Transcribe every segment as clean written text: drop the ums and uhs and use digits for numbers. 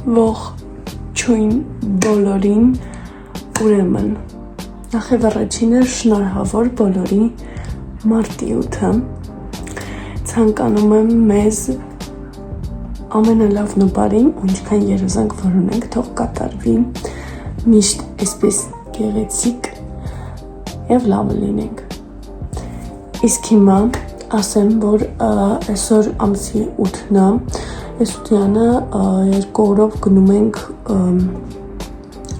Ողջույն բոլորին, ուրեմն նախևառաչինը շնորհավոր բոլորի մարտի 8-ը ցանկանում եմ մեզ ամենալավն ու բարին ու ինչքան երազանք որ ունենք թող կատարվի միշտ այսպես գեղեցիկ եւ լավը լինենք իսկ հիմա ասեմ որ այսօր ամսի 8-ն է Ես ուտյանը 2 օրով գնում ենք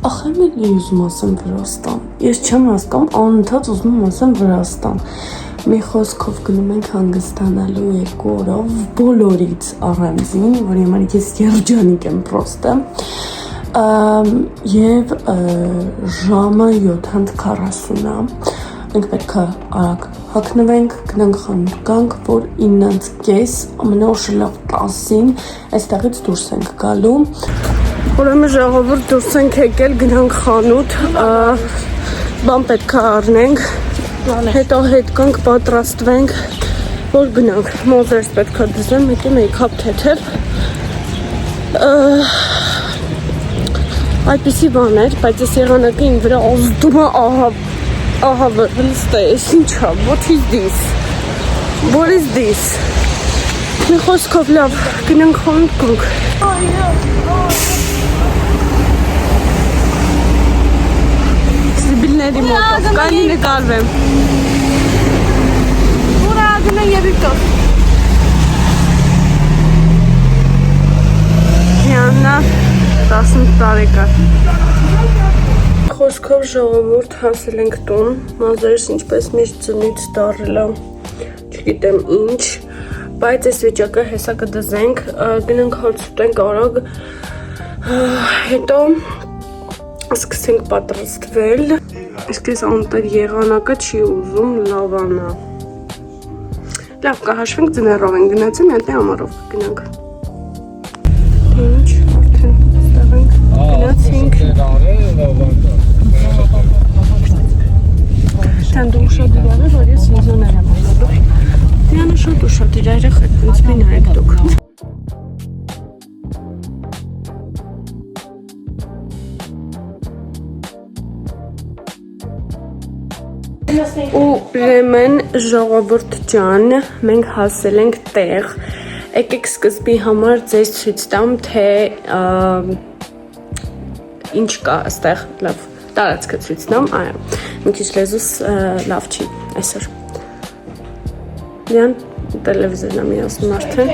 ախր մի ուզում ասեմ Վրաստան Ես չեմ հասկանում անընդհատ ուզում ասեմ Վրաստան Մի խոսքով գնում ենք հանգստանալու 2 օրով բոլորից առանձին որի համար ես երջանիկ եմ պրոստը Եվ ժամը 7:40 Մենք պետք է արագ հագնվենք, գնանք խանութ գանք, որ 9:30 ամենաուշը լավ 10-ին այստեղից դուրս ենք գալու Ուրեմն ժողովուրդ դուրս ենք եկել, գնանք խանութ, բան պետք է առնենք, հետո հետ գանք պատրաստվենք, որ գնանք, մոզերս պետք է դզեմ, հետո մեյքափ թեթև Այդպիսի բան էր, բայց ես եղանակը իմ վրա ազդում է ահա վստահ ես ինչա, what is this, what is this, մի խոսքով լավ, գնանք խանութ գանք Սիբիլների մոտով, կանի նկարվեմ Ուրա գնա երիկով Հյաննա 18 տարեկան Խոսքով ժողովուրդ հասել ենք տուն, մազերս ինչպես միշտ ձնից դարել չգիտեմ ինչ, բայց այս վիճակը հեսա կդզենք, գնանք հաց ուտենք արագ, հետո սկսենք պատրաստվել, իսկ ես անտեր եղանակը չի ուզում լավանա, լավ կհաշվենք ձներով ենք գնացի, մի հատ ամառով գնանք, ինչ, արդեն ստեղ ենք, գնացինք, Տան դու շատ իրար է, որ ես վիզոներ եմ այլոդու Դիանը շատ ու շատ իրար է խետվից մի նայեք դուք Ուրեմն ժողովուրդ ջան, մենք հասել ենք տեղ Եկեք սկզբի համար ձեզ ցույց տամ, թե ինչ կա այստեղ լավ տարածքը ցույց տամ, այո, մի քիչ լեզուս լավ չի այսօր։ Դիան տելևիզորն է միացնում արդեն։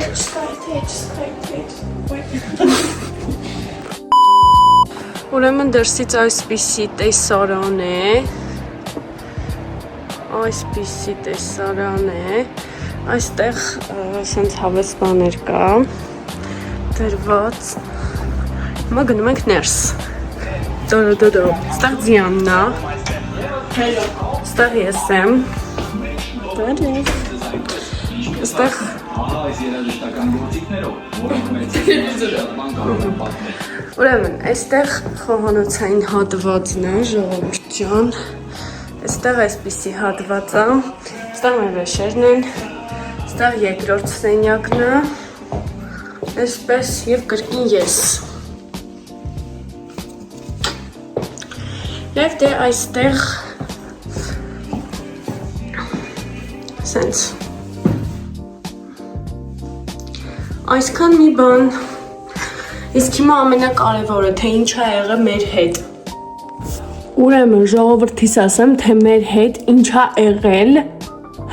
Ուրեմն դրսից այսպիսի տեսարան է։ Այսպիսի տեսարան է։ Այստեղ սենց հավես բաներ կա։ Դրված։ Հիմա գնում ենք ներս։ Դո, ստեղ ձյանն է, ստեղ ես եմ, ստեղ Ուրեմն, այստեղ խոհանոցային հատվածն է, ժողովուրդ ջան, այստեղ այսպիսի հատված է, ստեղ մեր վեշերն են, ստեղ երկրորդ սենյակն է, այսպես և կրկին ես Եվ դե այստեղ սենց Այսքան մի բան Իսկ հիմա ամենակարևորը, թե ինչ է եղել մեր հետ Ուրեմն ժողովրդիս ասեմ, թե մեր հետ ինչ է եղել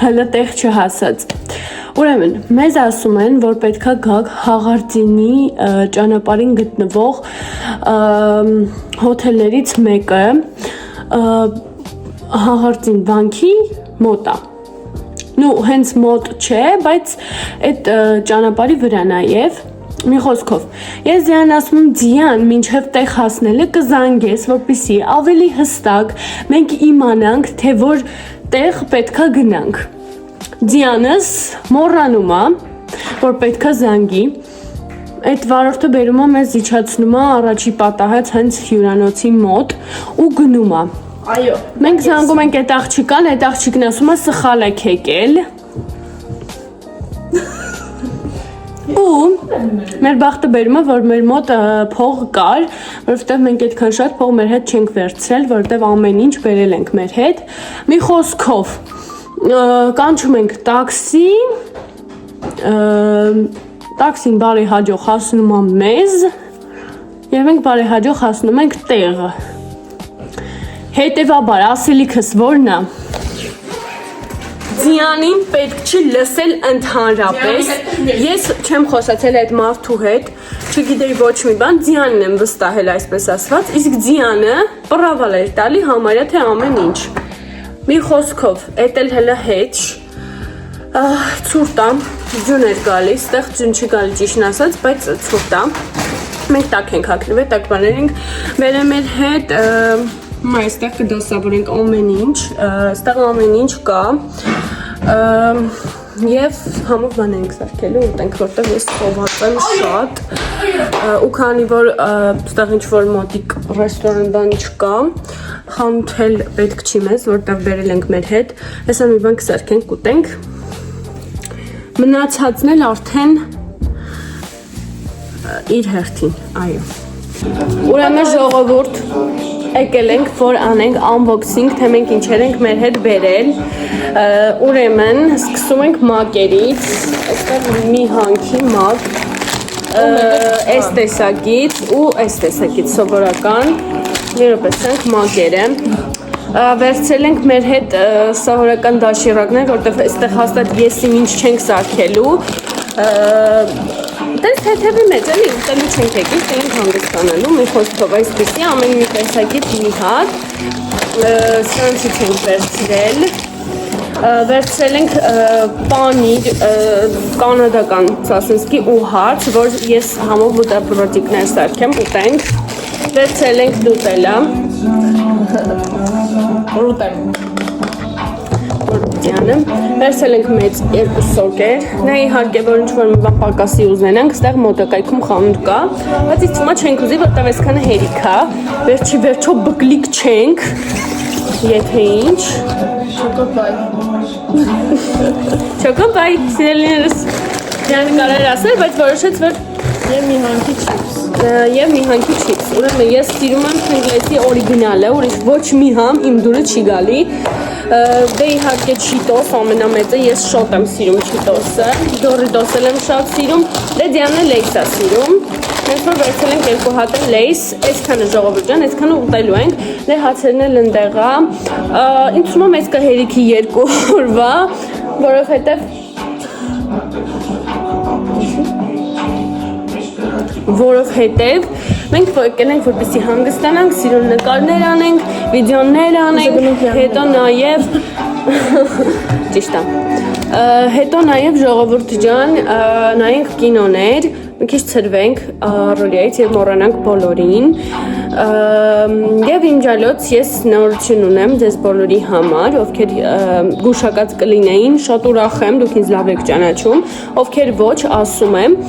հլը տեղ չհասած Ուրեմն, մեզ ասում են, որ պետքա գաք Հաղարծինի ճանապարհին գտնվող հոթելներից մեկը Հաղարծին վանքի մոտ է։ Նու հենց մոտ չէ, բայց այդ ճանապարհի վրա նաև մի խոսքով։ Ես Ձյան ասում եմ Ձյան, մինչև տեղ հասնելը կզանգես, որպեսզի ավելի հստակ մենք իմանանք, թե որ տեղ պետքա գնանք։ Ձյանս մոռանում է, որ պետքա զանգի, այդ վարորդը բերում է մեզ իջացնում է առաջի պատահած հենց հյուրանոցի մոտ ու գնում է։ Այո։ Մենք զանգում ենք այդ աղջիկան, այդ աղջիկն ասում է սխալ եք եկել։ ու մեր բախտը բերում է, որ մեր մոտ փող կար, որովհետև մենք այդքան շատ փող մեր հետ չենք վերցրել, որովհետև ամեն ինչ բերել ենք մեր հետ։ Մի խոսքով կանչում ենք տաքսի, տաքսին բարեհաջող հասնում է մեզ եւ մենք բարեհաջող հասնում ենք տեղը։ Հետևաբար ասելիքս որն է։ Ձյանին պետք չի լսել ընդհանրապես։ Ես չեմ խոսացել այդ մարդու հետ, չգիտեի ոչ մի բան, Ձյանն եմ վստահել այսպես ասված, իսկ Ձյանը պռավալ էր տալի համարյա թե ամեն ինչ։ Մի խոսքով, էդ էլ հələ հետ ցուրտ է, ձյուն էր գալիս, այդտեղ ձյուն չի գալի ճիշտն ասած, բայց ցուրտ է։ Մենք տակ ենք հագնվել, տակ բաներ ենք բերել մեր հետ, այստեղ կդասավորենք ամեն ինչ, այստեղ ամեն ինչ կա եւ համով բան ենք սարքելու ուտենք, որտեղ ես խոված եմ շատ ու քանի որ այստեղ ինչ որ մոտիկ ռեստորան բան չկա, խանութ էլ պետք չի մեզ, որտեղ բերել ենք մեր հետ, հեսա մի բան կսարքենք ուտենք, մնացածն էլ արդեն իր հերթին, այո։ Ուրեմն ժողովուրդ եկել ենք, որ անենք unboxing, թե մենք ինչեր ենք մեր հետ բերել, ուրեմն սկսում ենք մակերից, այստեղ մի հանքի մակ, այս տեսակից ու այս տեսակից սովորական, երբեսենք մակերը, վերցրել ենք մեր հետ սովորական դաշիրակներ, որտեղ այստեղ հաստատ եսին ինչ չենք սարքելու, Դες թեթևի մեջ էլի ուտելու չենք եկել, ենք հանգստանալու, մի խոսքով այսպիսի ամեն մի տեսակից մի հատ, սրանցից ենք վերցրել ենք պանիր, կանադական սասենսկի ու հարց, որ ես համով բուտաբրոդիկներ սարքեմ, ուտենք, վերցրել ենք դուտելա, վերցրել ենք մեծ երկու սոկեր, նա իհարկե որ ինչ-որ մի բան պակասի ուզենանք, ստեղ մոտակայքում խանութ կա, բայց իսկ հիմա չենք ուզի, որտեղ այսքանը հերիք է, վերջի վերջո բկլիկ չենք, եթե ինչ, չոկոպայ, սիրելիներս, Ձյանը կարար ասել, բայց որոշեց, որ և մի հանքի չիպս, ուրեմն ես սիրում եմ Pringlesի օրիգինալը, ուրիշ ոչ մի համ իմ դուրը չի գալի, դե իհարկե չիտոս ամենամեծը, ես շատ եմ սիրում չիտոսը, դորիդոս եմ շատ սիրում, դե Ձյանը լեյս է սիրում, հենց որ վերցել ենք երկու հատ լեյս, այսքանը ժողովուրդ ջան, այսքանը ուտելու ենք, դե հացերն էլ ընդեղ է, ինձ թվում է մեծ կհերիքի երկու օրվա, որովհետև մենք եկել ենք, որպեսզի հանգստանանք, սիրուն նկարներ անենք, վիդեոներ անենք, հետո նաև ճիշտ է, հետո նաև ժողովուրդ ջան, նայենք կինոներ, մի քիչ ցրվենք ռոլիայից եւ մոռանանք բոլորին եւ իմջալոց ես նորություն ունեմ ձեզ բոլորի համար ովքեր գուշակած կլինեին շատ ուրախ եմ դուք ինձ լավ եք ճանաչում ովքեր ոչ ասում եմ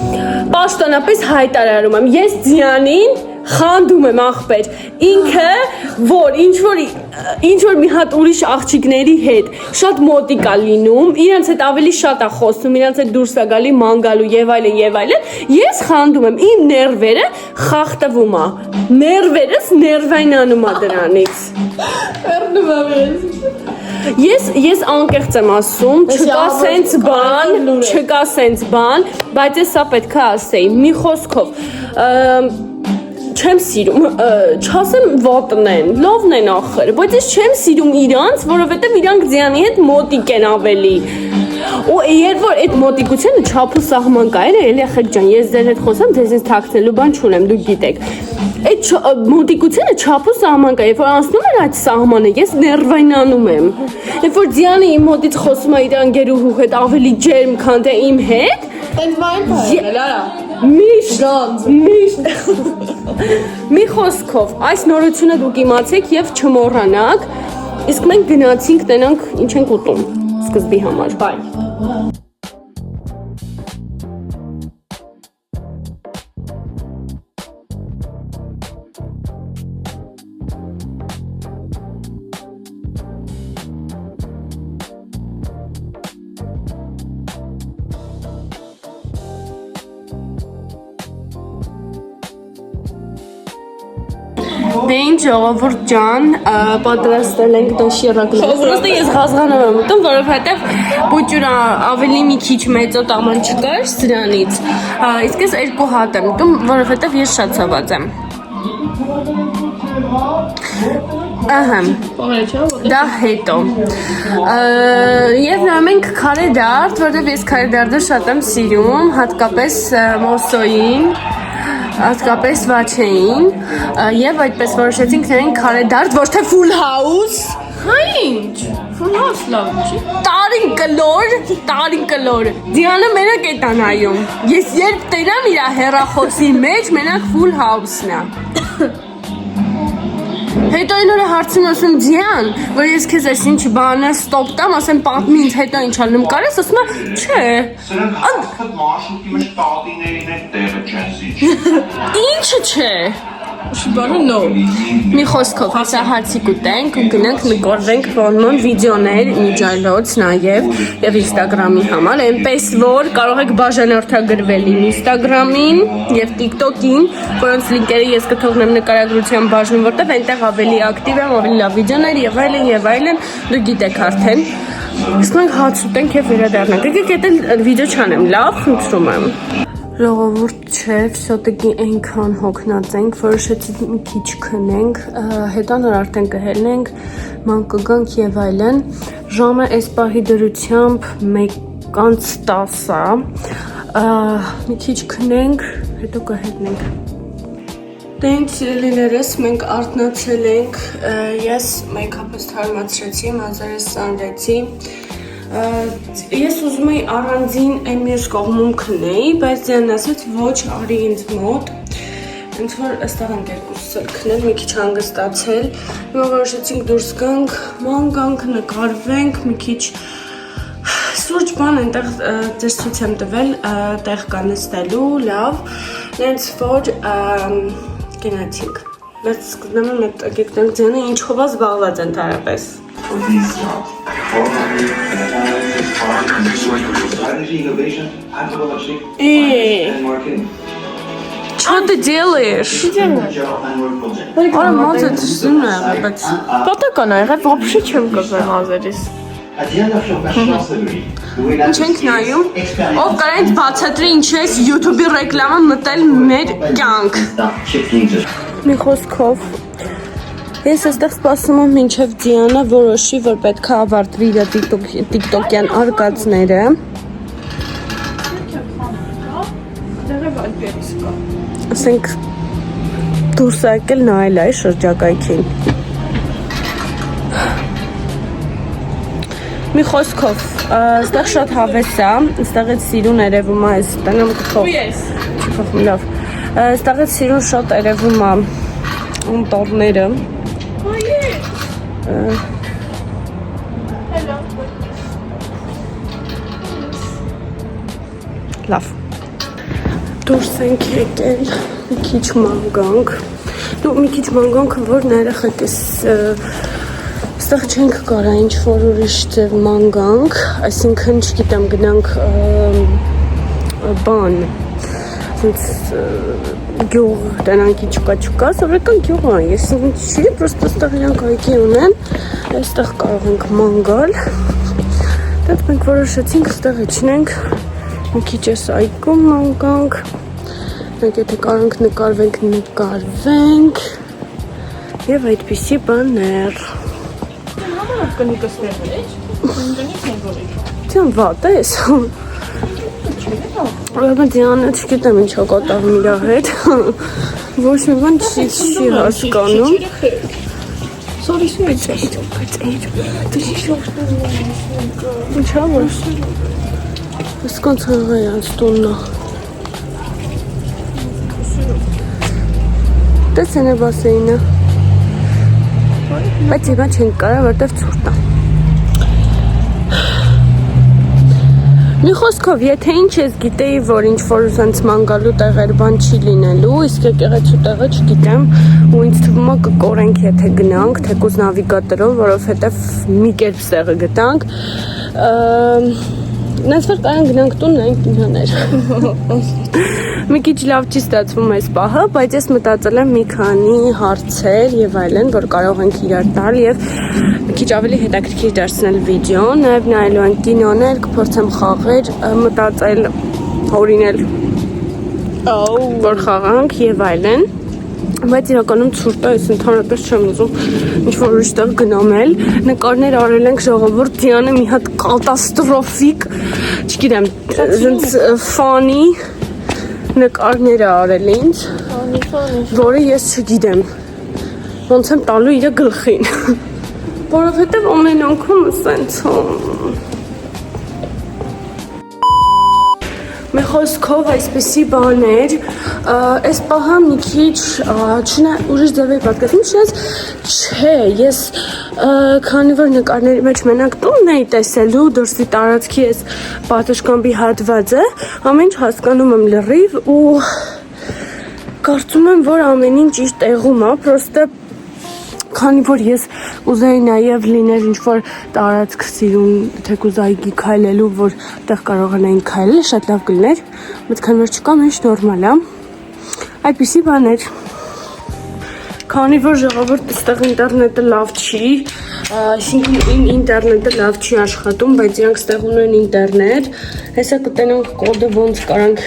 պաշտոնապես հայտարարում եմ ես Ձյանին խանդում եմ ախպեր ինքը որ ինչ որ մի հատ ուրիշ աղջիկների հետ շատ մոտիկ է լինում իրենց հետ ավելի շատ է խոսում իրենց հետ դուրս է գալի ման գալու եւ այլն ես խանդում եմ իմ ներվերը խախտվում է ներվերս ներվայնանում է դրանից Ես անկեղծ եմ ասում չկա սենց բան բայց ես սա պետք է ասեի մի խոսքով չեմ սիրում, չասեմ վատն են, լավն են ախր, բայց ես չեմ սիրում իրանց, որովհետև իրանք Ձյանի հետ մոտիկ են ավելի ու երբ որ այդ մոտիկությունը չափ ու սահման կա, էլի ախեք ջան, ես ձեր հետ խոսամ, ձեզ ինձ թաքցնելու բան չունեմ, դուք գիտեք այդ մոտիկությունը չափ ու սահման կա, երբ որ անցնում էր այդ սահմանը, ես ներվայնանում եմ երբ որ Ձյանը իմ մոտից խոսում է իր անգերուհու հետ ավելի ջերմ, քան թե իմ հետ Միշտ մի խոսքով այս նորությունը դուք իմացեք եւ չմոռանաք իսկ մենք գնացինք տենանք ինչ ենք ուտում սկզբի համար բայ Դեն ժողովուրդ ջան, պատրաստել ենք դոշիրակներ։ Просто ես ղազղանում եմ ուտում, որովհետև բուջուրա ավելի մի քիչ մեծոտ աման չկար սրանից։ Իսկ ես 2 հատ եմ ուտում, որովհետև ես շատ ցաված եմ։ Ահա։ Դա հետո։ Եվ նայում ենք քարե դարդ, որովհետև ես քարե դարդը շատ եմ սիրում, հատկապես մոսոյին, հատկապես վաչեին, եւ այդպես որոշեցինք նայենք քարե դարդ, ոչ թե full house։ Հա ինչ։ Full house լավ չի։ Տարին կլոր։ Դիանը մենակ է տանայում։ Ես երբ տերամ իր հեռախոսի մեջ, մենակ full house-ն է։ Հետո այն օրը հարցնում ասում Դիան, որ ես քեզ այս ինչ բանը ստոպ տամ, ասեմ պատմի ինձ հետո ինչ ալնում կարես, ասում է, չէ։ Սրանք հաստատ մարշրուտի մեջ տատիներին են տեղը չեն զիջում։ Ինչը չէ։ Շիբանը նո։ Մի խոսքով հեսա հացիկ ուտենք ու գնանք նկարվենք ոնմոն վիդեոներ միջայլոց նաև եւ Instagram-ի համար, այնպես որ կարող եք բաժանորդագրվել իմ Instagram-ին եւ TikTok-ին, որոնց լինքերը ես կթողնեմ նկարագրության բաժնում, որտեղ այնտեղ ավելի ակտիվ եմ, ավելի լավ վիդեոներ եւ այլն, դու գիտեք արդեն։ Իսկ մենք հաց ուտենք եւ վերադառնանք։ Եկեք այդ վիդեո չանեմ, լավ, խնդրում եմ։ Ժողովուրդ չէ, վսոտիկի այնքան հոգնած ենք, որոշեցինք մի քիչ քնենք, հետո նոր արդեն կհելնենք, ման կգանք եւ այլն։ Ժամը այս պահի դրությամբ 1:10 է, մի քիչ քնենք, հետո կհելնենք։ Դենց սիրելիներս, մենք արթնացել ենք, ես մեյքափս թարմացրեցի, մազերս սանրեցի, ես ուզում էի առանձին այն մյուս կողմում քնեի, բայց դեն ասեց ոչ արի ինձ մոտ, ինձ որ այստեղ ենք երկուսս էլ քնել, մի քիչ հանգստացել, հիմա որոշեցինք դուրս գանք, ման գանք, նկարվենք, մի քիչ սուրճ բան այնտեղ ձեզ ցույց եմ տվել, տեղ կա նստելու, լավ, նենց որ գնացինք, բայց սկզբնեմ եմ այդ գեկտենք ձյանը ինչով զբաղված ընդհանրապես։ Что ты делаешь? Ora մազը ծսում է, բայց Պատական է, եղել вообще չեմ կզել մազերիս։ ինչ ենք նայում, ով կարա ինձ բացատրի ինչ ես YouTube-ի ռեկլամը մտել մեր կյանք։ Մի խոսքով, ես այստեղ սպասում եմ մինչև Դիանա որոշի, որ պետք է ավարտվի իր TikTok-յան արկածները։ Ասենք դուրս եկել նայել այ շրջակայքին։ Մի խոսքով, այստեղ շատ հավես է, այստեղից սիրուն երևում է, այս տենամ կխով։ Չխով, լավ։ Այստեղից սիրուն շատ երևում է ընտորները։ Լավ։ Դուրս ենք եկել, մի քիչ մանգանք։ Դու մի քիչ մանգանքը որ ներախեք ես այստեղ չենք կարա ինչ-որ ուրիշ ձև մանգանք, այսինքն չգիտեմ գնանք բան, գյուղ տենանքի չկա, սովորական գյուղ է, ես չի, պրոստը այստեղ իրանք այգի ունեն, այստեղ կարող ենք մանգալ, դետ մենք որոշեցինք այստեղ իջնենք, մի քիչ ես այգում մանգանք, մենք եթե կարանք նկարվենք և այդպիսի բաներ։ Կնիկս ներվեր, կնիկս ներվեր։ Դիան վատ ես։ Ուրեմն Դիանը չգիտեմ ինչա կատաղում իրա հետ։ Ոչ մի բան չի հասկանում։ Sorry, ինչա որ։ Ես կանց հղա յանց տուննա։ Դες են է բասեինը։ Բայց հիմա չենք կարա, որտև ցուրտ է։ Մի խոսքով, եթե ինչ ես գիտեի, որ ինչ-որ սենց մանգալու տեղեր բան չի լինելու, իսկ եկեղեցու տեղը չգիտեմ, ու ինձ թվում է կկորենք, եթե գնանք, թեկուզ նավիգատորով, որովհետև մի կերպ տեղը գտանք։ Նենց որ կարան գնանք տուն նայենք կինոներ։ Մի քիչ լավ չի ստացվում այս պահը, բայց ես մտածել եմ մի քանի հարցեր եւ այլն, որ կարող ենք իրար տալ եւ մի քիչ ավելի հետաքրքիր դարձնել վիդեոն, նաեւ նայելու են կինոներ, կփորձեմ խաղեր, մտածել օրինել որ խաղանք եւ այլն։ Բայց իրականում ցուրտ է, ես ընդհանրապես չեմ ուզում ինչ-որ ուրիշտեղ գնամել։ Նկարներ արել ենք ժողովուրդ, Դիանը մի հատ կատաստրոֆիկ, չգիտեմ, այնց ֆանի նկարներ արել ինձ, որը ես չգիտեմ, ոնց եմ տալու իր գլխին, որովհետև ամեն անգամ սենց Մի խոսքով այսպեսի բաներ, այս պահը մի քիչ ուրիշ ձև էի պատկերացնում, չնայած չէ, ես քանի որ նկարների մեջ մենակ տունն էի տեսելու, դրսի տարածքի այս պատշգամբի հատվածը, ամեն ինչ հասկանում եմ լրիվ ու կարծում եմ, որ ամեն ինչ իր տեղում է, պրոստը քանի որ ես ուզեի նաև լիներ ինչ-որ տարածք սիրուն, թեկուզ այգի քայլելու, որ տեղ կարողանային քայլել, շատ լավ կլիներ, բայց քանի որ չկա, միշտ նորմալ է, այդպիսի բաներ, քանի որ ժողովուրդ այստեղ ինտերնետը լավ չի, այսինքն ինտերնետը լավ չի աշխատում, բայց իրանք ստեղ ունեն ինտերնետ, հեսա կտենանք կոդը ոնց կարանք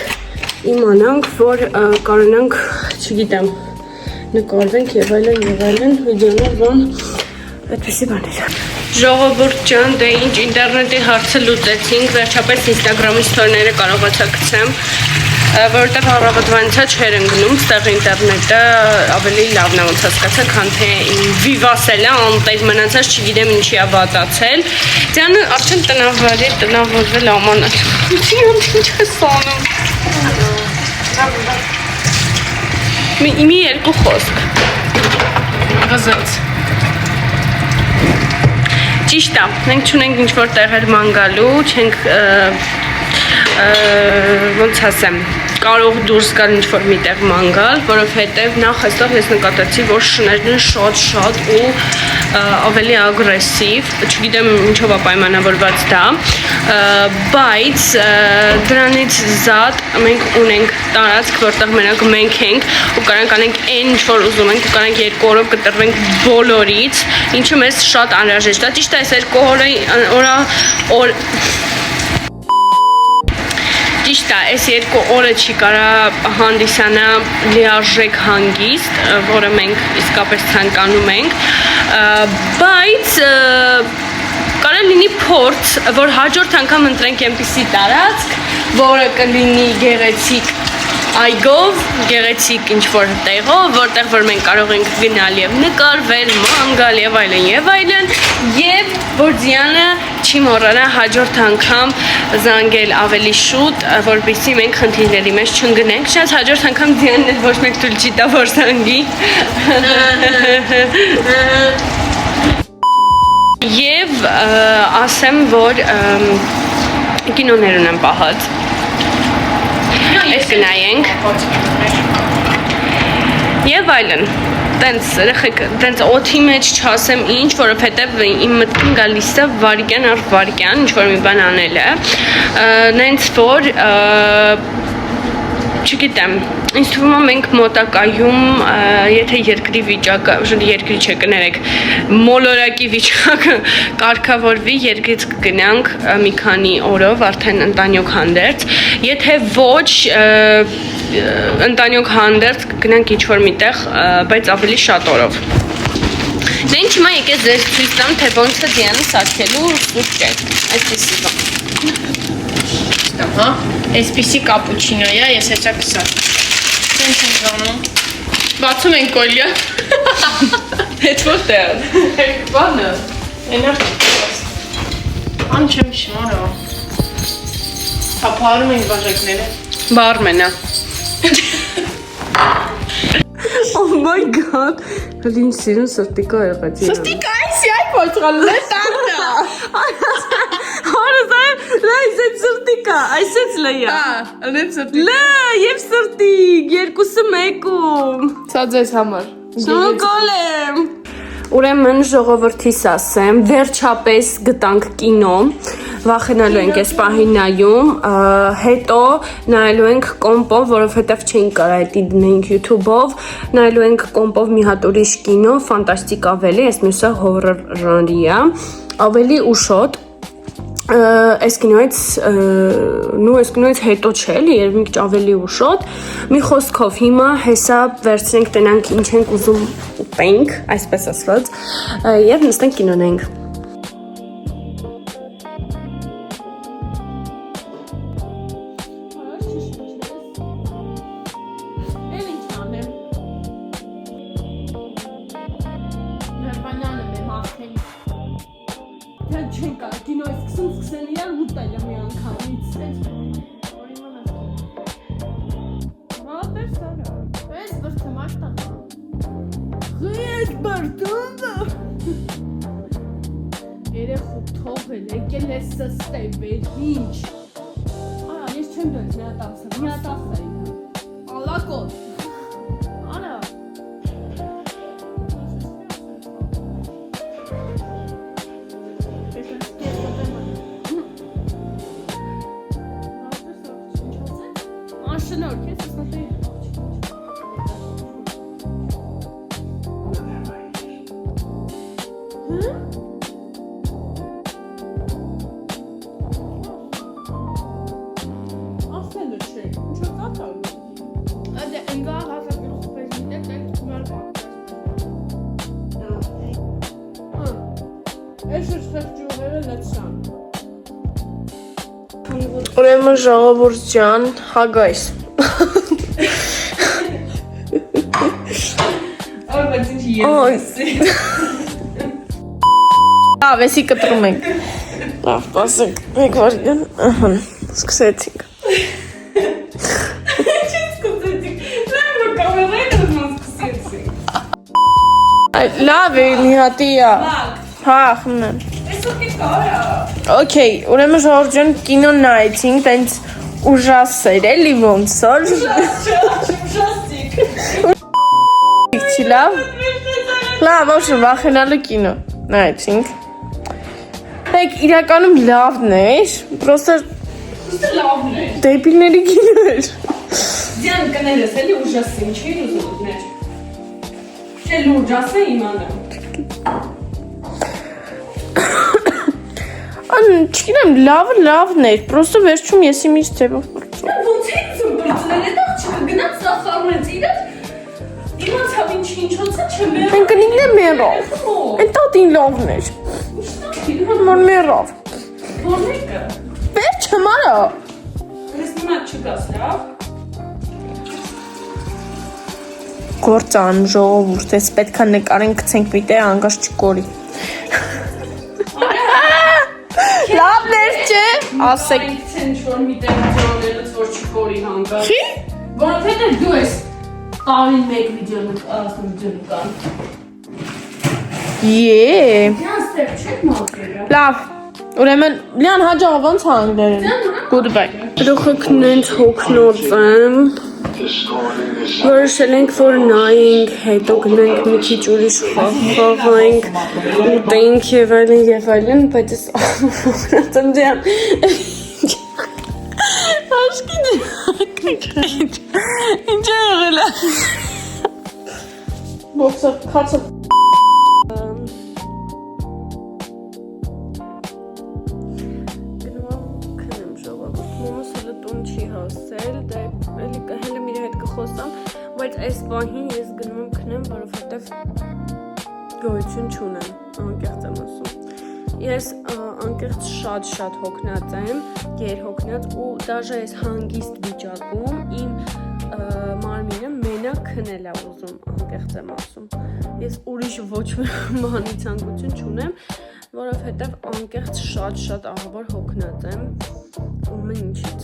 իմանանք, որ կարողանանք, չգիտեմ, նկարվենք եւ այլն վիդեոներ բան այդպեսի բաներ Ժողովուրդ ջան, դե ինչ ինտերնետի հարցը լուծեցինք, վերջապես Instagram-ի ստորիները կարողացա գցեմ, որովհետև առավոտվանից չէր ընկնում, ստեղ ինտերնետը ավելի լավն է ոնց հասկացա, քան թե վիվասել է, անտեղ մնացած չգիտեմ ինչի է վատացել։ Դիանը արդեն տնավորվել ամանալ։ Ինչ ես անում։ Մի երկու խոսք Ղզած Ճիշտ է, մենք չունենք ինչ-որ տեղեր ման գալու, չենք ոնց ասեմ, կարող դուրս գալ ինչ-որ մի տեղ ման գալ, որովհետև նախ այստեղ ես նկատեցի, որ շներն են շատ ու ավելի ագրեսիվ, չգիտեմ ինչով է պայմանավորված դա, բայց դրանից զատ մենք ունենք տարածք, որտեղ մենակ մենք ենք ու կարանք անենք այն ինչ-որ ուզում ենք ու կարանք երկու օրով կտրվենք բոլորից, ինչը մեզ շատ անհրաժեշտ է, ճիշտ է այս երկու օրը Ճիշտ է, այս երկու օրը չի կարա հանդիսանա լիարժեք հանգիստ, որը մենք իսկապես ցանկանում ենք, բայց կարա լինի փորձ, որ հաջորդ անգամ ընտրենք այնպիսի տարածք, որը կլինի գեղեցիկ այգով, գեղեցիկ ինչ-որ տեղով, որտեղ որ մենք կարող ենք գնալ եւ նկարվել, ման գալ եւ այլն, եւ որ Դիանը չի մոռանա հաջորդ անգամ զանգել ավելի շուտ, որպեսզի մենք խնդիրների մեջ չընկնենք, շատ հաջորդ անգամ Դիանն էլ ոչ մեկ թույլ չի տա որ զանգի։ Եվ ասեմ, որ կինոներ ունեմ պահած Այս կնայենք Եվ այլն Տենց օթի մեջ չասեմ ինչ, որովհետև իմ մտքին գալիս է վարքյան առ վարքյան, ինչ-որ մի բան անել է Նենց որ չգիտեմ, ինձ թվում է մենք մոտակայում, եթե երկրի վիճակը, երկրի չէ կներեք, մոլորակի վիճակը կարգավորվի, երկրից կգնանք մի քանի օրով, արդեն ընտանյոք հանդերձ, եթե ոչ ընտանյոք հանդերձ կգնանք ինչ-որ միտեղ, բայց ավելի շատ օրով։ Դե ինչ հիմա եկես ձեզ ցույց տամ, թե ոնց է Դիանը սարքելու սուրճ է, այսպիսի բան։ Հա, այսպիսի կապուչինո է, ես հետա կսարքեմ։ Ինչ եմ զանում։ Բացում ենք կոլյա։ Հետ որտեղ։ Բանը։ Էնա Ան չեմ շմարը։ Հապարում ենք բաժակները։ Բարմենա։ Oh my god, հլին սիրուն սրտիկա եղած իրան։ Սրտիկա այսի այ պոտրալն է տարդա։ Հարը այս սրտիկա, այսեց լայա։ Ալեն սրտիկա։ Լա, եւ սրտիկ, երկուսը մեկում։ Սա ձեզ համար։ Շնորհակալ եմ։ Ուրեմն ժողովրդիս ասեմ, վերջապես գտանք կինո, վախենալու ենք այս պահին նայում, հետո նայելու ենք կոմպով, որովհետև չենք կարա էդի դնենք YouTube-ով, նայելու ենք կոմպով մի հատ ուրիշ կինո, ֆանտաստիկ ավելի, այս մյուսը հորր ժանրի է, ավելի ուշոտ, այս կինոից հետո չէ, երբ մի քիչ ավելի ուշոտ, մի խոսքով հիմա հեսա վերցնենք տնանք ինչ ենք ուզում ուտենք, այսպես ասված, եւ նստենք կինո նայենք։ Երեխու թողել, եկել ես սստե, ինչ։ Արա, ես չեմ դոյս մի հատ ասա, ալակոտ։ Արա։ Անշնորհք ես ասնատեի։ Ուրեմն ժողովուրդ ջան, հա գայս։ Լավ, էսի կտրում ենք։ Լավ, պասենք, մեկ վարյան, սկսեցինք։ Լավ է, մի հատի է։ Հա, խմնեմ։ Okay, ուրեմն ժողովուրդ ջան, կինո նայեցինք, տենց ուժասեր էլի ոնց որ։ Չի լավ։ Լավ, ոչ վախենալու կինո նայեցինք։ Մեկ իրականում լավն էր, պրոստը լավն է։ դեպիլների կինո էր։ Ձյան կներես էլի ուժասին, չի ուզում ուտներ։ Չէ լուրջ ասե իմանամ։ Չգիտեմ, լավն էր, պրոստը վերջում ես իմ ինչ ձևով պրծում։ Ոնց է իզում պրծնել, էդ աղջիկը գնաց սախարնեց իրար, իմացավ ինչոց է չեմ մերավ։ Են կնինն է մերավ, են տատին լավն էր, մոր մերավ։ Որնեկը։ Վերջ հմարա։ Ես նմատ չգաս լավ։ Գործան ժողովուրդ, ես պետք է նկարենք գցենք պիտե անգաշ չկորի։ Լավն էր չէ, ասեք։ Ցեն չոր մի տեղ ջոներից որ չկորի հանգա։ Չի։ Որովհետև դու ես տարին մեկ վիդեո նկարում։ Դրանց տեղ չեք մաքրել։ Լավ, ուրեմն լյան հաջողը ոնց հանգներեն։ Goodbye։ Դուք նենց հոգնոց եմ։ Որոշել ենք, որ նայենք, հետո գնանք մի քիչ ուրիշ խաղանք, ուտենք եւ այլն, բայց ես ախնացան ջան։ Աշկին է։ Ինչ է եղել։ Բոքսը, քացը։ Բայց այս պահին ես գնում եմ քնեմ, որովհետև գոյություն չունեմ, անկեղծ եմ ասում։ Ես անկեղծ շատ հոգնած եմ, գերհոգնած ու դաժե ես հանգիստ վիճակում իմ մարմինը մենակ քնել է ուզում, անկեղծ եմ ասում։ Ես ուրիշ ոչ բանի ցանկություն չունեմ, որովհետև անկեղծ շատ ահավոր հոգնած եմ ումեն ինչից։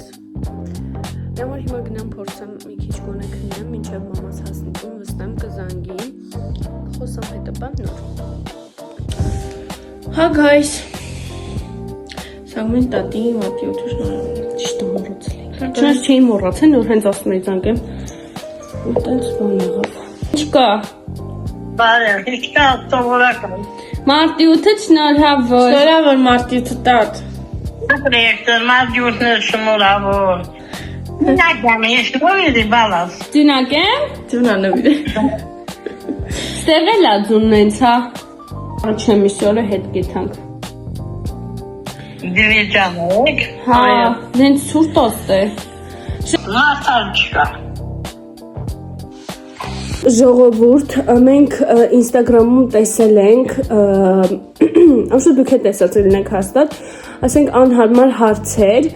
Դե որ հիմա գնամ փորձեմ մի քիչ գոնե քնեմ, մինչև մամաս հասնի տուն, վստեմ կզանգի, խոսամ հետը բան նոր։ Հա գայս։ Սաղմեն տատի մատի ութուշ նորը։ Ճիշտ մոռացել ենք։ Չնայած չէի մոռացել, նոր հենց ասում էի զանգեմ։ Ու տենց բան եղավ։ Ինչ կա։ Բարև, ինչքա սովորական։ Մարտի 8-ը շնորհավոր։ Շնորհավոր մարտի 8-ը տատ։ Director, Margiotner Shmuravo. Nagami, Shmovi Balas. Դինակ եմ։ Դունանավի։ Ստեղել ածունն ենց, հա։ Չեմ իսորը հետ գետանք։ Dirijanok. Հա, նենց սուրտոստ է։ Natalchka. Ժողովուրդ, մենք Instagram-ում տեսել ենք, ամսու դուք է տեսած լինենք հաստատ, ասենք անհարմար հարցեր,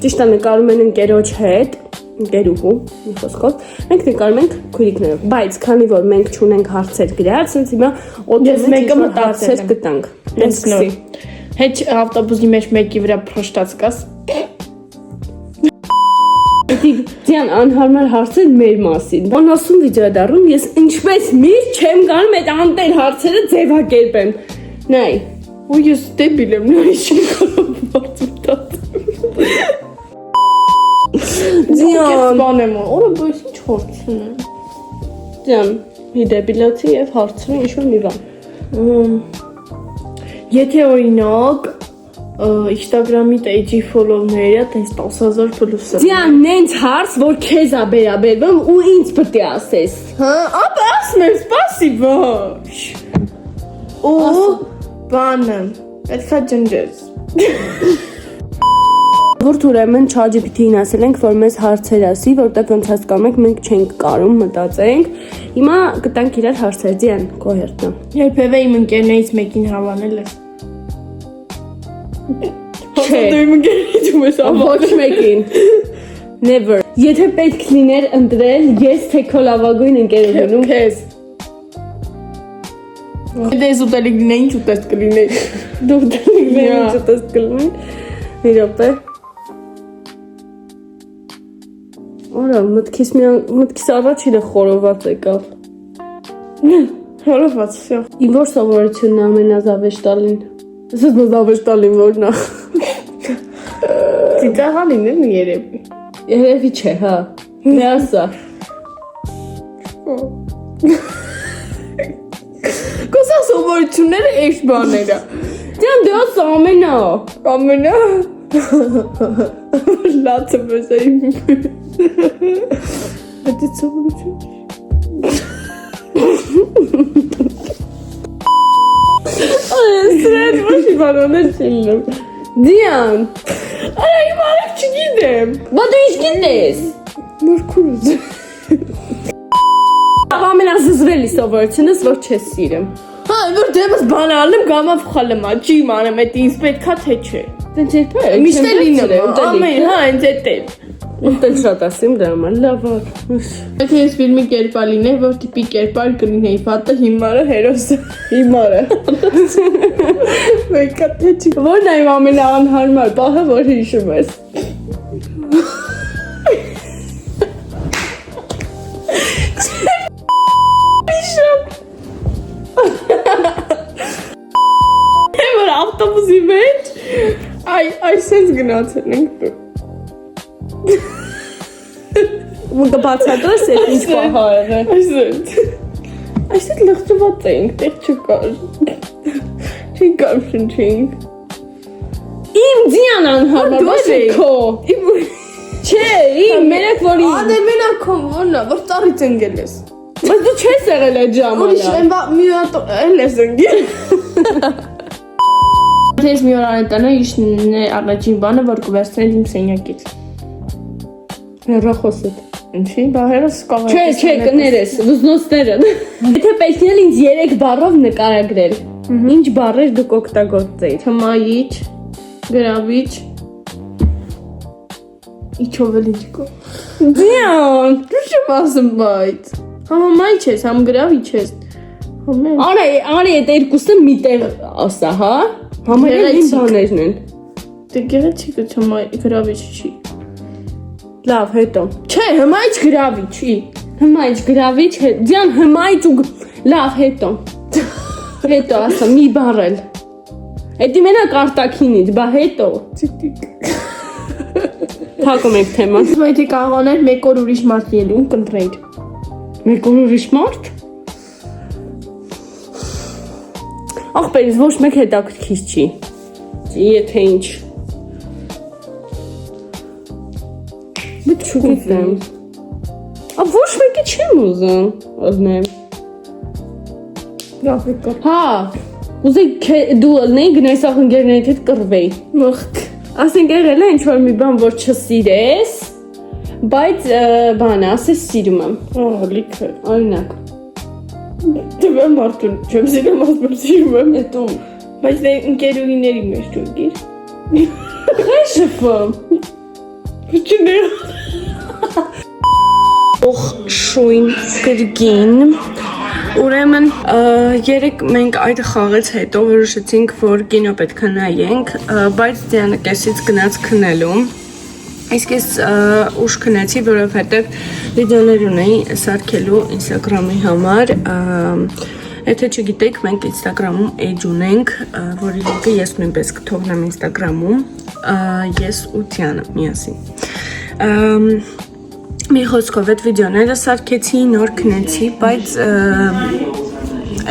ճիշտ է նկարում են ընկերոջ հետ, ընկերուհու, մի խոսքով, մենք նկարում ենք քույրիկներով, բայց քանի որ մենք չունենք հարցեր գրած, ասենց հիմա օդես մեկը հարցեր գտանք։ Դες նոր։ Հեչ ավտոբուսի մեջ մեկի վրա փոշտած կաս։ Դիան անհարմար հարցեր մեր մասին։ 70 վիդեո է դառնում, ես ինչպես միշտ չեմ գանում այդ անտեր հարցերը ձևակերպեմ։ Նայ, Ու ես դեբիլ եմ, նա ինչ կարող բացուտած։ Դիան, Բան եմ, օրը բույս ինչ խորցուն է։ Դիան, մի դեպիլացի եւ հարցրու ինչ-որ մի բան։ Եթե օրինակ Instagram-ի page-ի follow-ները տես 10000 պլյուս է։ Դիան, նենց հարց, որ քեզ է վերաբերվում ու ինձ պետք է ասես։ Հա, ապա ասում եմ, սպասիբա։ Ու բանը, պետքա ջնջես։ Որդ ուրեմն ChatGPT-ին ասել ենք, որ մեզ հարցեր ասի, որտեղ ոնց հասկանում եք, մենք չենք կարում մտածենք։ Հիմա գտանք իրար հարցեր, Դիան, կոհերտնա։ Երբևէ իմ ընկերներից մեկին հավանել ես։ Չէ։ Դու իմ ընկերից ու ես Ոչ մեկին։ Never։ Եթե պետք լիներ ընտրել, ես թե քո լավագույն ընկերուհին ու քեզ։ Դες ուտելի գնա ինչ ուտես կլինեի։ դու դեռ ինչ դες կլինի։ Մի րոպե։ Օրա, մտքիս առաջինը խորոված եկավ։ Հորոված, всё։ Իմ որ սովորությունն ամենազավեշտալին։ Ասես մազավեշտալին որն է։ Ծիծաղալին եմ երևի։ Երևի չէ, հա։ Մի ասա։ Կոսա սովորությունները էշ բաները։ Դիան դու ասա ամենա։ Ամենա լացը բեսայի։ Այդ սովորություն։ Սրեդ ոչի բանոներ չիլնեմ։ Դիան, Արա իմ արեք չգիտեմ։ բա դու ինչ գիտես։ Մորքուրուց։ Ամենազզվելի սովորությունս, որ չես սիրեմ։ Հա, որ դեմս բան ալեմ գամավ խալեմ, չի մանեմ, այդ ինձ պետքա թե չէ։ Դենց երբեք։ Միշտ է լինում, ամեն, հա, ինձ էդ է։ Ուտել շատ ասեմ դրա համար, լավ է։ Եթե ես ֆիլմի կերպար լինեի, որ տիպի կերպար կլինեի, պատը հիմարը հերոսը, հիմարը։ Մեկա թե չի։ Որն է իմ ամենաանհարմար պահը, որ հիշում ես։ Որ ավտոբուսի մեջ, այսպես գնացել ենք դու։ Ու կբացատրես այդ ինչ պահ ա եղել։ Այսպես լղծված էինք, տեղ չկար։ Չի կար շնչինք։ Իմ Դիան անհարմար, Դու ոչ էի։ քո։ Չէ, իմ մերեք որ իմ։ Ադե մենա քոմ որնա, որ ծառից ընկել ես։ Բայց դու չես եղել այդ Ուրիշ ժամանակ։ եմ մի հատ էլ ես ընկել։ Ես մի օր անետանա իշն է առաջին բանը, որ կվերցնել իմ սենյակից։ Հեռախոսդ։ Ինչի, բա հերոս կաղա։ Չէ, կներես, վզնոցները։ Եթե պետք է ինձ 3 բառով նկարագրել, ինչ բառեր դուք օգտագործեիք։ Թմայիչ, գրավիչ։ Իչով էլ ինչ կո։ Դիան, Դու չեմ ասում բայց։ Համ համայիչ ես, համ գրավիչ ես։ Համ արի այդ երկուսը միտեղ ասա, հա։ Համարել իմ բաներն են։ դե գեղեցիկը չմայ գրավիչ չի։ Լավ, հետո։ Չէ, համայիչ գրավիչի։ Հմայչ գրավիչ հետ։ Դիան հմայչ ու լավ, հետո։ Հետո ասա մի բառել։ Էդի մենակ արտակինից, բա հետո։ Ցիտիկ։ Թակում եք թեման։ Իսկ եթե կարողանար մեկ օր ուրիշ մարդ լինել, ում կընտրեիր։ Մեկ օր ուրիշ մարդ։ Ախպերից ոչ մեկ հետաքրքիր չի։ Եթե ինչ։ Բայց չգիտեմ։ Ոչ մեկի չեմ ուզում օրնեմ։ Գավիկա։ Հա, ուզեի դու ելնեի գնայս աղնգերների հետ կռվեի։ Մխք։ Ասենք եղել է ինչ-որ մի բան, որ չսիրես, բայց բանը, ասես սիրում եմ։ Լիքը։ Օրինակ։ Դե մարդուն չեմ սիրում, ասում սիրում եմ։ Էտո Բայց դե ընկերուհիների մեջ ճուգիր։ Խեշվում։ Չներ։ Ող շույն գրգին։ Ուրեմն երեք մենք այդ խաղից հետո որոշեցինք, որ կինո պետք է նայենք, բայց Դիանը կեսից գնաց քնելու։ Իսկ ես ուշ քնեցի, որովհետև վիդեոներ ունեի սարքելու Instagram-ի համար։ Եթե չգիտեք, մենք Instagram-ում էջ ունենք, որի լինքը ես նույնպես կթողնեմ Instagram-ում, ես ու Դիանը միասին։ Մի խոսքով այդ վիդեոները սարքեցի, նոր քնեցի, բայց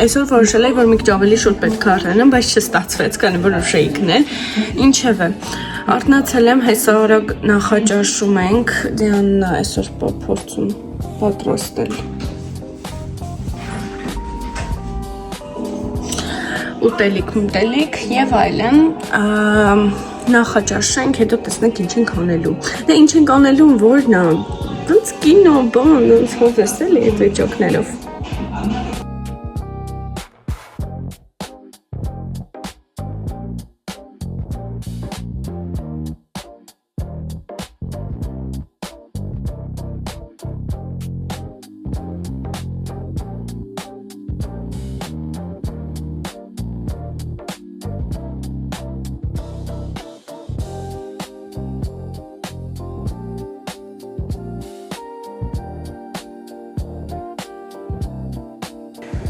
այսօր որոշել եմ, որ մի քիչ ավելի շուտ պետք է առնեմ, բայց չստացվեց, քանի որ ուշեի քնել։ Ինչևէ, արթնացել եմ, հեսա օրակ նախաճաշում ենք, Դիանն այսօր փորձում պատրաստել։ Ուտելիք եւ այլն, նախաճաշենք, հետո տեսնենք ինչ ենք անելու։ Դե ինչ ենք անելու, որն է։ Ոնց կինո, բան, ոնց հովեսել է այդ վիճակներով։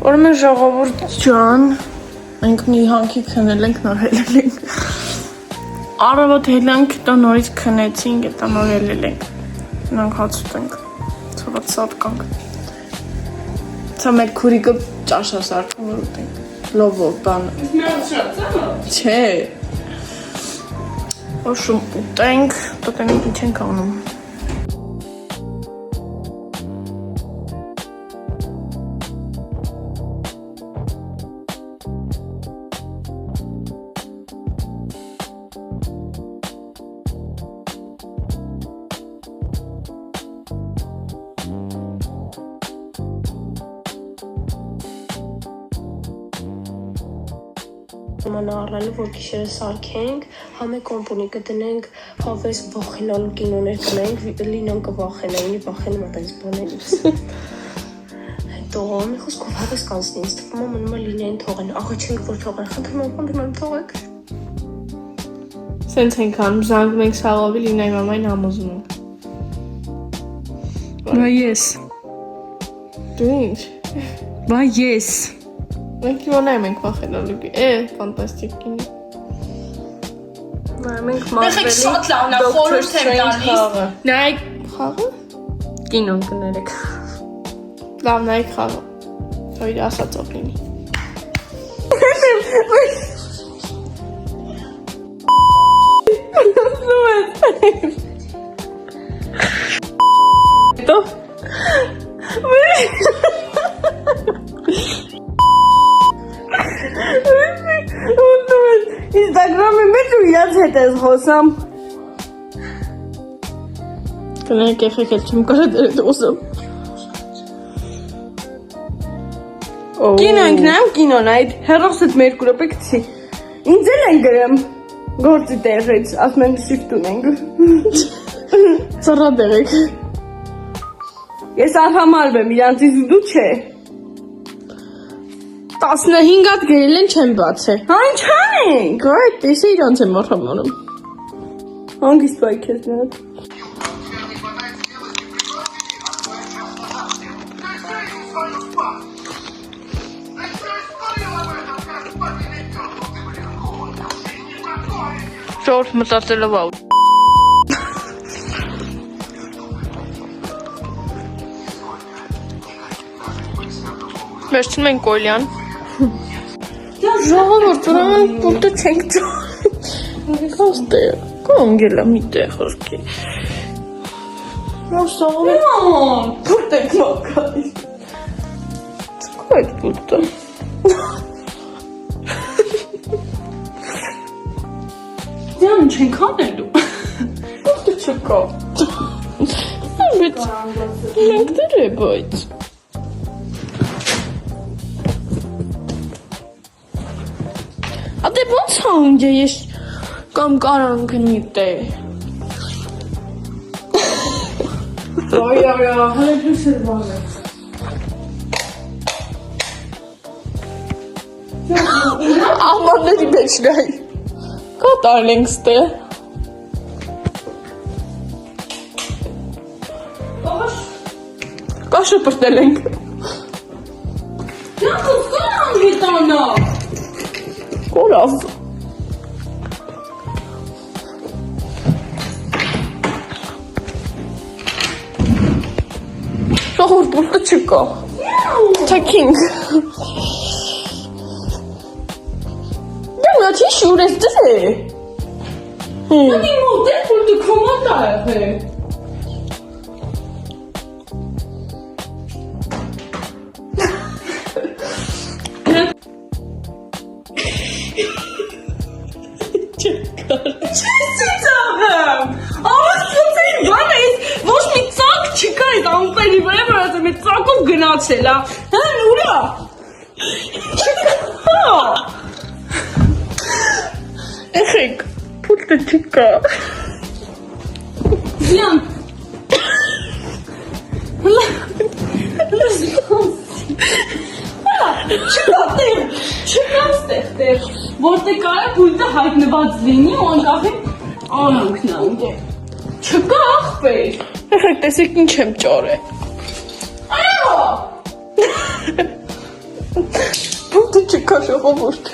Ուրեմն ժողովուրդ ջան, մենք մի հանքի քնել ենք, նոր հելել ենք։ Առավոտ հելանք, դա նորից քնեցինք, դա նոր հելել ենք։ Նրանք հաց ուտենք, ցավոտ սատկանք։ Սա մեր քուրիկը ճաշա սարքում որ ուտենք։ Լովով բան։ Չէ։ Ոշում ուտենք, տոտենք ինչ ենք անում։ Առնելու, որ գիշերը սարքենք, համե կոմպունի կդնենք, հավես վախենալու կինոներ կնայենք, Լինան կվախենայինի, վախենում ատենց բաներից։ Հետո մի խոսքով հավես կանցնի, ինձ թվում է մնում է Լինային թողեն, աղա չենք որ թողեն, խնդրում եմ թողեք։ Սենց ենք անում, զանգում ենք սաղովի Լինայի մամային համոզում ենք։ Բա ես։ Դու ինչ։ Բա ես։ Մենք կիոնայում ենք վախենալու, ֆանտաստիկ կինի։ Մենք մարվելի դոկտոր Սթրեյնջ խաղը։ Նայք խաղը։ Կինոն կներեք։ Լավ նայք խաղը։ Թույլ ասածով լինի։ Հետո Instagram-ի մեջ ու իրաց հետ ես խոսամ։ Կներեք եղեք էլ չեմ կարա դեր հետ ոսամ։ Կինո ենք նայում, կինոն այդ հեռոս հետ մեր կուրոպե կցի։ Ինձ էլ են գրեմ գործի տեղից, ասում ենք շիֆտ ունենք։ Ծառա դերեք։ Ես արհամարվեմ իրանցից ու դու չէ։ 15-ատ գրել են չեմ բացել։ Հա ինչ անենք։ Այդ տեսը իրանց եմ արհամարում։ Հանգիստ բայ քեզ նայած։ Շորտ մտածելով ա։ Վերջնում ենք Կոլյան։ Ժողովուրդ, ուրեմն պուլտը չենք ճոհ։ Կաստե, կոնգելա մի տեղ հորքի։ Որ սողում պուլտեք մակայ։ Չկա այդ պուլտը։ Ձյան չենք անելու։ Պուլտը չկա։ Բայց մենք դեր է բայց։ Ադե ոնց հանգե ես կամ կարան գնիտե։ Այ, հենց էր բանը։ Ահմանների մեջ նայ։ Կատարել ենք ստե։ Կաշը պրտել ենք։ Յակոս կան գիտանա։ Կորավ։ Շողոր պուլտը չկա։ Թակինք։ Դե մյաչի շուր ես դրե։ Անի մոտ է պուլտը կոմատա է։ Ծակով գնացել է, հեն ուրա, էխեք, պուլտը չկա, Ձյան, չկա ստեղ, որտեղ կարա պուլտը հայտնված լինի ու անկախին անանքն է, չկա աղբեր, էխեք տեսեք ինչ եմ ճար է, պուլտը չկա ժողովուրդ,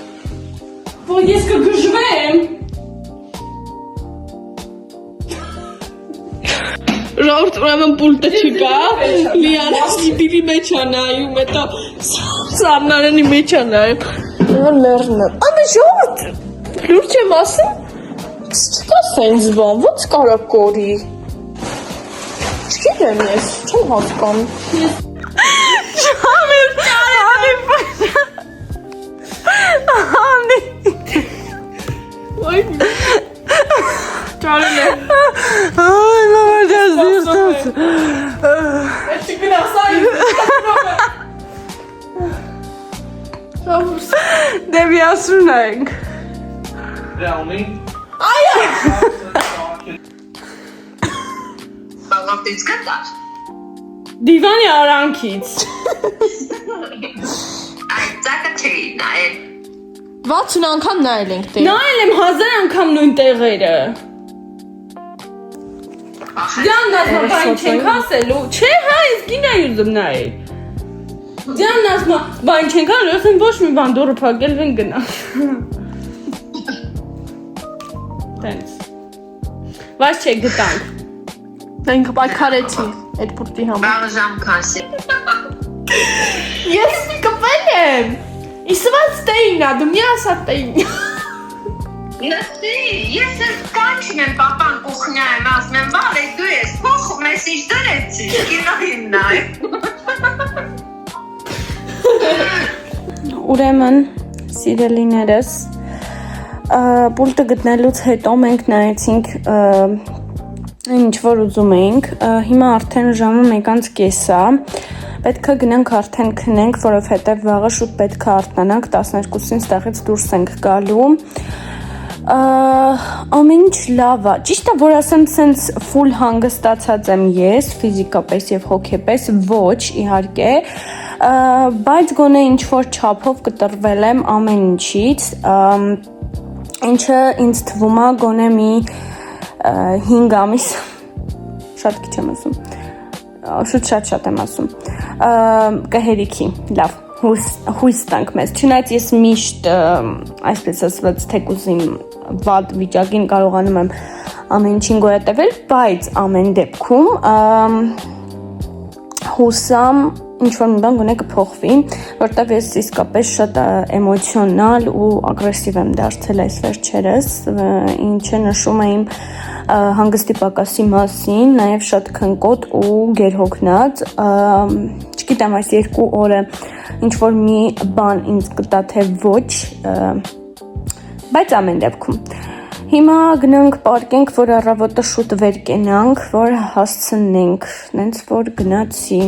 որ ես կգժվեմ, Ժողովուրդ ուրեմն պուլտը չկա, Լիանը սիբիրի մեջ է նայում, հետո սառնարանի մեջ է նայում, լերն է, ամե ժողովուրդ, լուրջ եմ ասում, չկա սենց բան, ոնց կարա կորի, չգիտեմ ես, չեմ հասկանում, Ճարել է, Ay, mama, դες Դեպի ասուն ենք Դեոնի։ Բաղավտից կտար։ Դիվանի արանքից Այդ ծակը չէի նայել։ 60 անգամ նայել ենք տեղ, Նայել եմ 1000 անգամ նույն տեղերը Դյանն ասմա, բայն չենք ասելու Չէ, հա, ես գինա յուզում նայել Դյանն ասմա, բայն չենք ասելու, ես եմ ոչ մի բան դորը պակել վեն գնա Տենց Վաս չէ գտանք մենք պայքարեցինք այդ պուլտի համար, Բաղժամ քասի։ ես մի կպել եմ, իսված տեինա, դու մի ասա տեին, Ես ես կանչում եմ պապան կուխնյա եմ, ասում եմ, վալ է դու ես, փոխում ես իշ դրեցի, կինոյին նայ։ ուրեմն սիրելիներս, պուլտը գտնելուց հետո մենք նայեցինք ինչ որ ուզում էինք, հիմա արդեն ժամը 1:30 է, պետք է գնանք արդեն քնենք, որովհետև վաղը շուտ պետք է արթնանանք, 12-ին ստեղից դուրս ենք գալու, ամեն ինչ լավ է, ճիշտ է, որ ասեմ սենց ֆուլ հանգստացած եմ ես, ֆիզիկապես և հոգեպես, ոչ իհարկե, բայց գոնե ինչ որ չափով կտրվել եմ ամեն ինչից, ինչը ինձ թվում է գոնե մի 5 ամիս, շատ քիչ եմ ասում, շուտ շատ եմ ասում, կհերիքի, լավ, հույս տանք մեզ, չնայած ես միշտ, այսպես ասված, թեկուզ իմ վատ վիճակին կարողանում եմ ամեն ինչին գոյատևել, բայց ամեն դեպքում հուսամ ինչ որ մի բան գոնե կփոխվի, որտեղ ես իսկապես շատ էմոցիոնալ ու ագրեսիվ եմ դարձել այս վերջերս, ինչը նշում է իմ հանգստի պակասի մասին, նաև շատ քնկոտ ու գերհոգնած, չգիտեմ այս 2 օրը ինչ որ մի բան ինձ կտա թե ոչ, բայց ամեն դեպքում հիմա գնանք պարկենք, որ առավոտը շուտ վեր կենանք, որ հասցնենք, նենց որ գնացի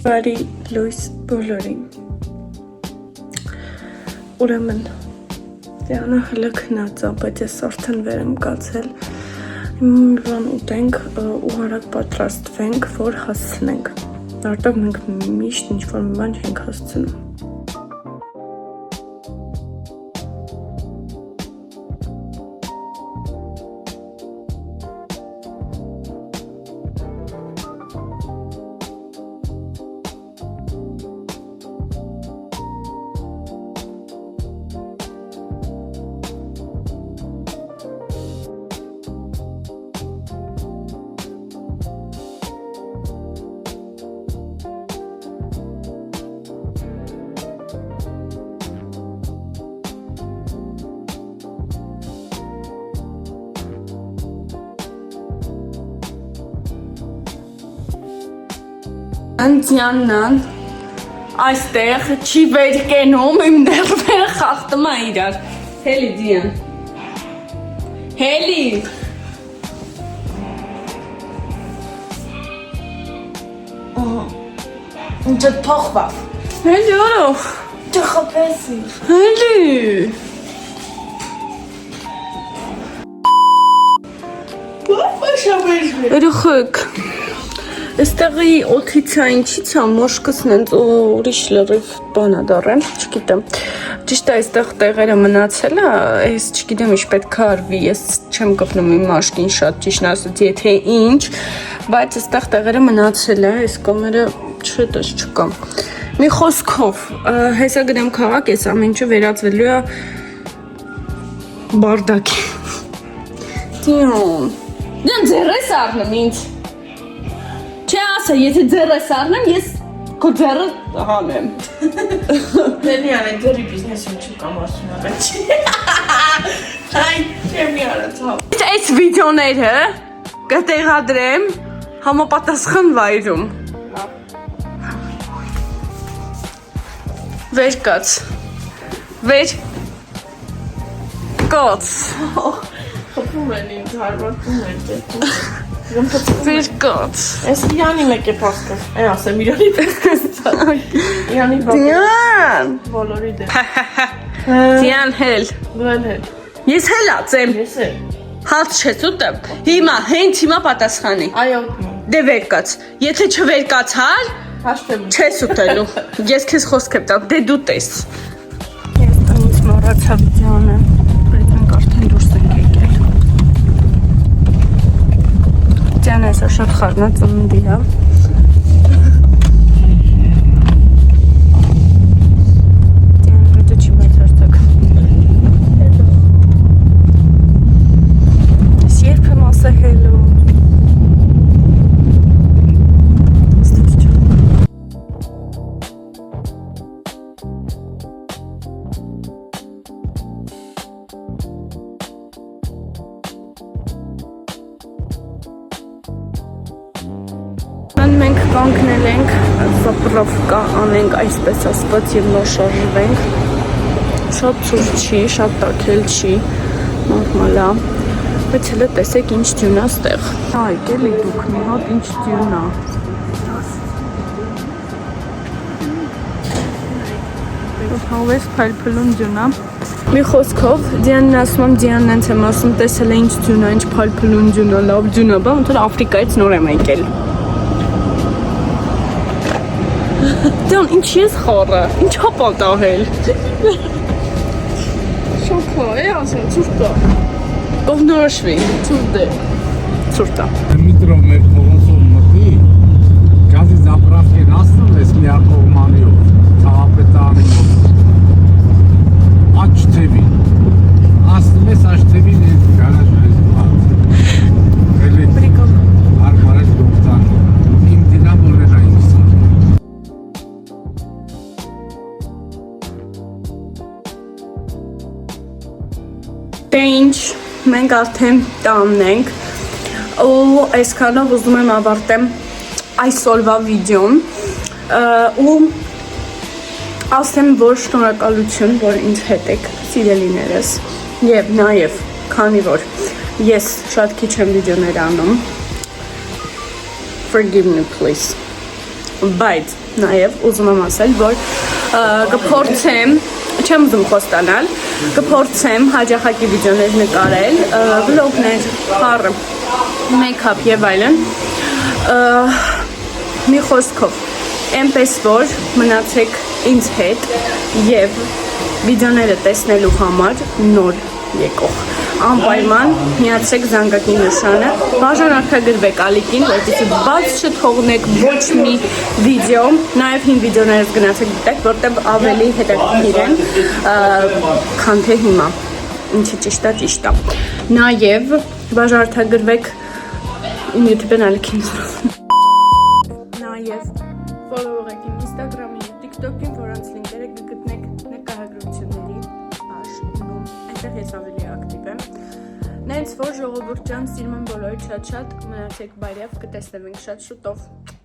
բարի լույս բոլորին ուրեմն Դիանա հլը քնած է, բայց ես արդեն վեր եմ կացել հիմա մի բան ուտենք ու հարակ պատրաստվենք, որ հասցնենք որտեղ մենք միշտ ինչ որ մի բան չենք հասցնում Անձյաննան այստեղ չի վեր կենում, իմ ներվերը խախտում է իրար Հելի Դիան Հելի Ինչ փոխվավ Հելի օրով Չխփեսի Հելի Երեխեք Այստեղի օթից է ինչից է մոշկս նենց ուրիշ լրիվ բանա դարեն, չգիտեմ Ճիշտ է այստեղ տեղերը մնացել է, ես չգիտեմ ինչ պետք է արվի, ես չեմ կպնում իմ մաշկին շատ ճիշտ ասած, եթե ինչ, բայց այստեղ տեղերը մնացել է, այս կամերը չտես չկա Մի խոսքով, հեսա գնեմ քաղաք, ես ամեն ինչը վերածվելու է բարդակի Դիան ձեր ես առնում ինձ Չէ ասա, եթե ձեր ես առնեմ, ես քո ձերը հանեմ Դենի անեն, ձերի բիզնեսում չկամ ասունավետ Այ, չեմ յարած հապ Այս վիդյոները կտեղադրեմ համապատասխան վայրում Վեր կաց Վեր կաց Խպում են ինձ հարվածում են դետում Վեր կաց Ես իրանի մեկ է պասկս Է ասեմ իրանի պասկս Իրանի պասկս Դիան Բոլորի դեմ Դիան հել Դու են հել Ես հել ացեմ Ես էլ Հաց չես ուտեմ Հիմա հենց հիմա պատասխանի Այո Դե վեր կաց Եթե չվեր կացար Չես ուտելու Ես քեզ խոսք եմ տա Դե դու տես Ես տնից մոռացա Դիանը Բայց մենք արդեն դուրս ենք եկել Դիանը այսօր շատ խառնած ծննդի է Դիանը վեճը չի բացարձակ Ես երբ եմ ասա հելո Մենք կանգնել ենք, զապրովկա անենք այսպես ասված և նոր շարժվենք Շատ ծուր չի, շատ տաքել չի, նորմալ է Բայց հլը տեսեք ինչ դյուն է ստեղ Այք էլի դուք մի հատ ինչ դյուն է Հավես պայլպլուն դյուն է Մի խոսքով, Դիանն ասում եմ, Դիանն ենց եմ ասում, տեսել է ինչ դյուն է, ինչ պայլպլուն դյուն է, լավ դյուն է, բա ոնց Աֆրիկայից նոր եմ եկել Դիան, ինչ ես խառը, ինչ հա պատահել Շոքա, ասեմ, ծուրտ է Կողնորոշվի, ծուրտ է Ծուրտ է Դմիտրով մեր փողոցով մտի, գազի զապրավկեն ասնում ես մի ակողմանիով, թաղապետանի մոտ Աչ թևի, ասնում ես աչ թևին ես գարաժը ես բաց Էլի արմարես դոկտան, իմ դինամոլն է ինչ սար Դե ինչ, մենք արդեն տանն ենք ու այսքանով ուզում եմ ավարտեմ այսօրվա վիդեոն ու ասեմ, որ շնորհակալություն, որ ինձ հետ եք սիրելիներս եւ նաեւ քանի որ ես շատ քիչ եմ վիդեոներ անում forgive me please բայց նաեւ ուզում եմ ասել, որ կփորձեմ չեմ ուզում խոստանալ, կփորձեմ հաջողակի վիդեոներ նկարել, վլոգներ, խառը, մեյքափ եւ այլն։ Մի խոսքով, այնպես որ մնացեք ինձ հետ եւ վիդեոները տեսնելու համար նոր եկող անպայման միացեք զանգակի նշանը, բաժան արտագրվեք ալիքին, որպեսզի բաց չթողնեք ոչ մի վիդեո, նաև հին վիդեոներս գնացեք դիտեք, որտեղ ավելի հետաքրքիր են, քան թե հիմա, ինչը ճիշտ է, նաև բաժան արտագրվեք իմ YouTube-ն ալիքին, նաև follow-եք իմ Instagram-ին, TikTok-ին, որոնց լինքերը կգտնեք նկարագրությունների աշնում, այնտեղ ես ավելի ակտիվ եմ։ Նենց որ ժողովուրդ ջան, սիրում եմ բոլորիդ շատ, մնացեք բարյավ, կտեսնենք շատ շուտով։